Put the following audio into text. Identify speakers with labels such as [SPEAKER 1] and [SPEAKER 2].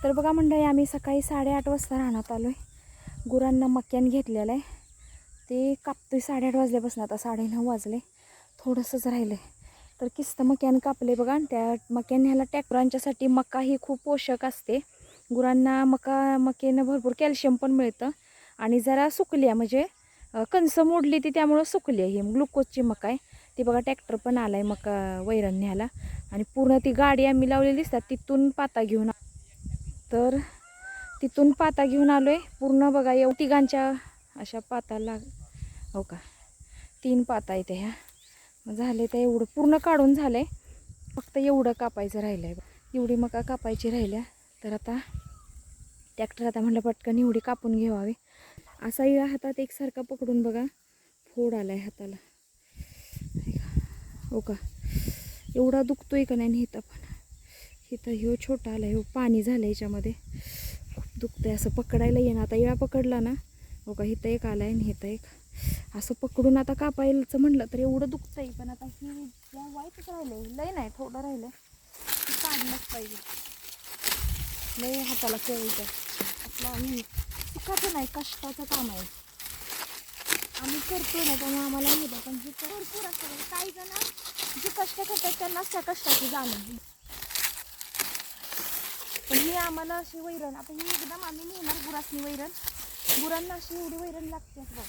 [SPEAKER 1] तर बघा मंडळी, आम्ही सकाळी 8:30 वाजता रानात आलो आहे. गुरांना मक्यान घेतलेलं आहे, ते कापतोय 8:30 वाजल्यापासून. आता 9:30 वाजले, थोडंसंच राहिलं आहे. तर किस्त मक्यान कापले बघा. आणि त्या मक्यान ह्याला ट्रॅक्टरांच्यासाठी मका ही खूप पोषक असते. गुरांना मक्यानं भरपूर कॅल्शियम पण मिळतं. आणि जरा सुकली आहे, म्हणजे कणसं मोडली ती, त्यामुळं सुकली आहे. ही ग्लुकोजची मका आहे ती बघा. ट्रॅक्टर पण आला आहे मका वैरण न्यायला. आणि पूर्ण ती गाडी आम्ही लावलेली दिसतात, तिथून पाता घेऊन, तर तिथून पाता घेऊन आलो आहे. पूर्ण बघा तिघांच्या अशा पाता हो का, 3 पाता येते ह्या. झाले ते एवढं पूर्ण काढून झालं आहे. फक्त एवढं कापायचं राहिलं आहे, एवढी मका कापायची राहिल्या. तर आता ट्रॅक्टर आता म्हटलं पटकन एवढी कापून घ्यावी. असा या हातात एकसारखा पकडून बघा, फोड आला आहे हाताला हो का. एवढा दुखतोय का नाही. इथं पण इथं ह्यो छोटा आला आहे, पाणी झालं याच्यामध्ये, खूप दुखतंय. असं पकडायला येणं. आता या पकडला ना हो का, इथं एक आला आहे आणि इथं एक. असं पकडून आता कापायचं म्हटलं तर एवढं दुखतंय. पण आता ही वाईटच राहिलंय, लय नाही थोडं राहिलं, काढलंच पाहिजे. लय हाताला केळीचं आपलं आम्ही सुखाचं नाही, कष्टाचं काम आहे. आम्ही करतो ना, त्यामुळे आम्हाला माहिती. पण जे भरपूर असतं, काही जण जे कष्ट करतात त्यांनाच त्या कष्टाची जाणीव. पण ही आम्हाला अशी वैरण, आता ही एकदम आम्ही नेणार गुरासनी वैरण. गुरांना अशी एवढी वैरण लागते बघा.